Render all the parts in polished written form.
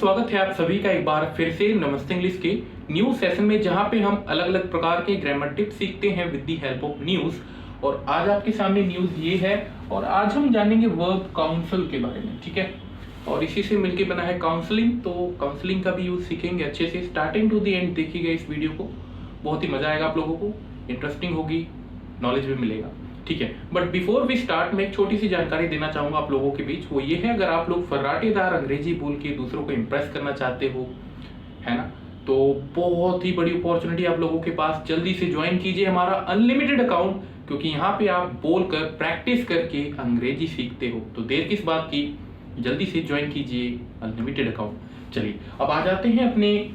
स्वागत है आप सभी का एक बार फिर से नमस्ते इंग्लिश के न्यूज सेशन में, जहां पे हम अलग अलग प्रकार के ग्रामर टिप्स सीखते हैं with the help of news. और आज आपके सामने न्यूज ये है और आज हम जानेंगे वर्ब काउंसिल के बारे में, ठीक है। और इसी से मिलके बना है काउंसलिंग, तो काउंसलिंग का भी यूज सीखेंगे अच्छे से। स्टार्टिंग टू द एंड देखिएगा इस वीडियो को, बहुत ही मजा आएगा आप लोगों को, इंटरेस्टिंग होगी, नॉलेज भी मिलेगा, ठीक है। बट बिफोर वी स्टार्ट मैं एक छोटी सी जानकारी देना चाहूंगा आप लोगों के बीच। वो ये है, अगर आप लोग फर्राटेदार अंग्रेजी बोल के दूसरों को इम्प्रेस करना चाहते हो, है ना, तो बहुत ही बड़ी अपॉर्चुनिटी आप लोगों के पास। जल्दी से ज्वाइन कीजिए हमारा अनलिमिटेड अकाउंट, क्योंकि यहाँ पे आप बोलकर प्रैक्टिस करके अंग्रेजी सीखते हो। तो देर किस बात की, जल्दी से ज्वाइन कीजिए अनलिमिटेड अकाउंट। चलिए अब आ जाते हैं अपने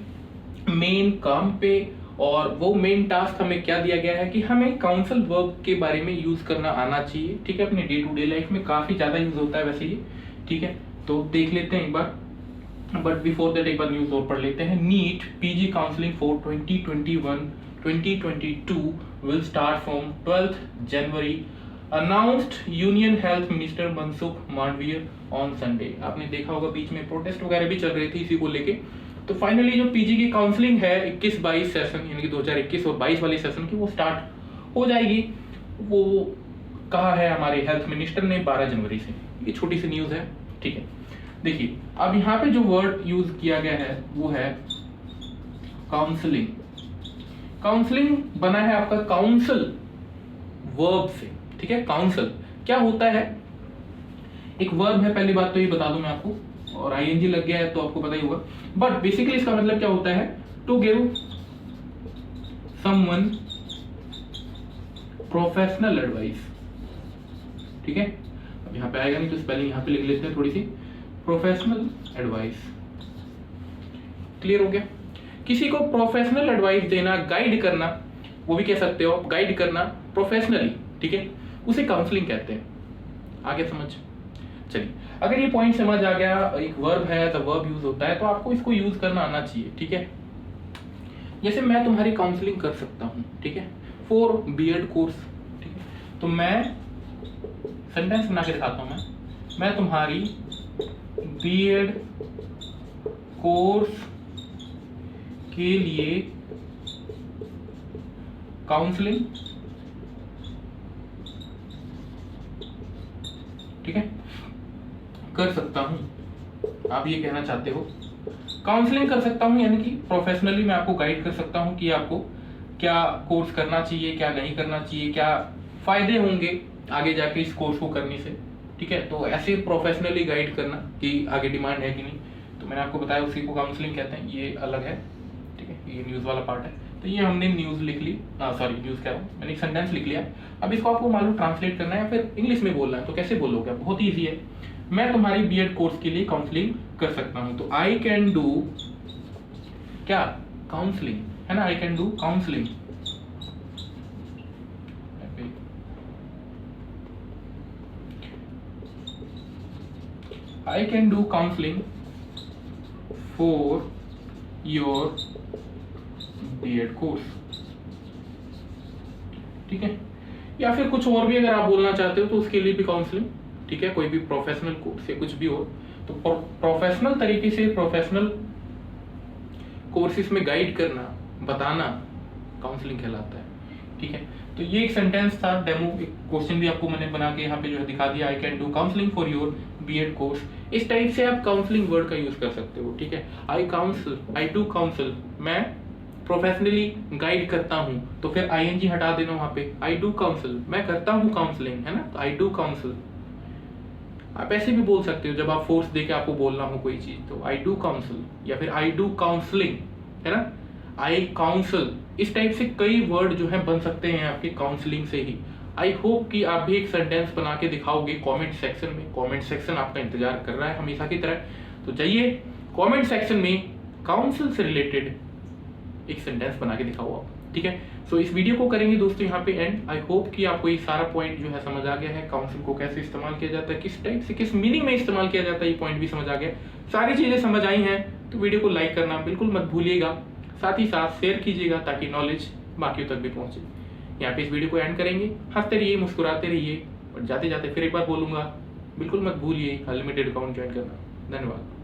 मेन काम पे। और वो मेन टास्क हमें क्या दिया गया है कि हमें काउंसिल वर्ब के बारे में यूज करना आना चाहिए, ठीक है। अपने डे टू डे लाइफ में काफी ज्यादा यूज होता है वैसे ये, ठीक है। तो देख लेते हैं एक बार, बट बिफोर दैट एक बार न्यूज और पढ़ लेते हैं। NEET PG counselling for 2021-2022 will start from 12th January, announced union health minister Mansukh Mandaviya on Sunday. आपने देखा होगा बीच में प्रोटेस्ट वगैरह भी चल रही थी इसी को लेके। तो फाइनली जो पीजी की काउंसलिंग है 21-22 सेशन, यानी कि 2021 और 22 वाली सेशन की, वो स्टार्ट हो जाएगी। वो कहा है हमारे हेल्थ मिनिस्टर ने 12 जनवरी से। ये छोटी सी न्यूज है, ठीक है। देखिए अब यहाँ पे जो वर्ड यूज किया गया है वो है काउंसलिंग। काउंसलिंग बना है आपका काउंसिल वर्ब से, ठीक है। काउंसिल क्या होता है, एक वर्ब है, पहली बात तो ये बता दूं मैं आपको, और आईएनजी लग गया है तो आपको पता ही होगा। बट बेसिकली इसका मतलब क्या होता है, to give someone professional advice, ठीक है। अब यहां पे आएगा नहीं तो स्पेलिंग यहां पे लिख लेते हैं थोड़ी सी, प्रोफेशनल एडवाइस। क्लियर हो गया। किसी को प्रोफेशनल एडवाइस देना, गाइड करना, वो भी कह सकते हो आप, गाइड करना प्रोफेशनली, ठीक है, उसे काउंसलिंग कहते हैं। आगे समझ। चलिए अगर ये पॉइंट समझ आ गया, एक वर्ब है तो वर्ब यूज होता है, तो आपको इसको यूज करना आना चाहिए, ठीक है। जैसे मैं तुम्हारी काउंसलिंग कर सकता हूं, ठीक है, फॉर बीएड कोर्स, ठीक है। तो मैं सेंटेंस बना के दिखाता हूं, मैं तुम्हारी बीएड कोर्स के लिए काउंसलिंग, ठीक है, कर सकता हूं। आप ये कहना चाहते हो काउंसलिंग कर सकता हूं, यानी कि प्रोफेशनली मैं आपको गाइड कर सकता हूं कि आपको क्या कोर्स करना चाहिए, क्या नहीं करना चाहिए, क्या फायदे होंगे आगे जाके इस कोर्स को करने से, ठीक है। तो ऐसे प्रोफेशनली गाइड करना कि आगे डिमांड है कि नहीं, तो मैंने आपको बताया उसी को काउंसलिंग कहते हैं। ये अलग है, ठीक है, ये न्यूज वाला पार्ट है। तो ये हमने न्यूज लिख ली, सॉरी न्यूज कह रहा हूँ, मैंने एक सेंटेंस लिख लिया। अब इसको आपको मालूम ट्रांसलेट करना है या फिर इंग्लिश में बोलना है, तो कैसे बोलोगे, बहुत ईजी है। मैं तुम्हारी बीएड कोर्स के लिए काउंसलिंग कर सकता हूं, तो आई कैन डू क्या, काउंसलिंग, है ना, I can do counselling. I can do counselling for your B Ed course, ठीक है। या फिर कुछ और भी अगर आप बोलना चाहते हो तो उसके लिए भी काउंसलिंग, ठीक है, कोई भी प्रोफेशनल कोर्स या कुछ भी हो, तो प्रोफेशनल तरीके से प्रोफेशनल कोर्सेज में गाइड करना, बताना काउंसलिंग कहलाता है, ठीक है। तो ये एक सेंटेंस था, डेमो, एक क्वेश्चन भी आपको मैंने बना के यहाँ पे जो है दिखा दिया, I can do counselling for your B Ed course. इस टाइप से आप काउंसलिंग वर्ड का यूज कर सकते हो, ठीक है। आई काउंसिल, आई डू काउंसिल, मैं प्रोफेशनली गाइड करता हूं, तो फिर आईएनजी हटा देना वहां पे, आई डू काउंसिल, मैं करता हूं काउंसलिंग, है ना, तो आई डू काउंसिल। आप ऐसे भी बोल सकते हो जब आप फोर्स देके आपको बोलना हो कोई चीज, तो आई डू काउंसिल, या फिर आई डू काउंसलिंग, है ना, आई काउंसिल। इस टाइप से कई वर्ड जो है बन सकते हैं आपके काउंसलिंग से ही। आई होप कि आप भी एक सेंटेंस बना के दिखाओगे कमेंट सेक्शन में। कमेंट सेक्शन आपका इंतजार कर रहा है हमेशा की तरह, तो जाइए कमेंट सेक्शन में काउंसिल से रिलेटेड एक सेंटेंस बना के दिखाओ आप, ठीक है। सो इस वीडियो को करेंगे दोस्तों यहाँ पे एंड। आई होप कि आपको ये सारा पॉइंट जो है समझ आ गया है, काउंसिल को कैसे इस्तेमाल किया जाता है, किस टाइप से, किस मीनिंग में इस्तेमाल किया जाता है, ये पॉइंट भी समझ आ गया। सारी चीजें समझ आई हैं तो वीडियो को लाइक करना बिल्कुल मत भूलिएगा, साथ ही साथ शेयर कीजिएगा ताकि नॉलेज बाकियों तक भी पहुंचे। यहाँ पे इस वीडियो को एंड करेंगे। हंसते रहिए, मुस्कुराते रहिए, और जाते जाते फिर एक बार बोलूंगा, बिल्कुल मत भूलिए अनलिमिटेड अकाउंट ज्वाइन करना। धन्यवाद।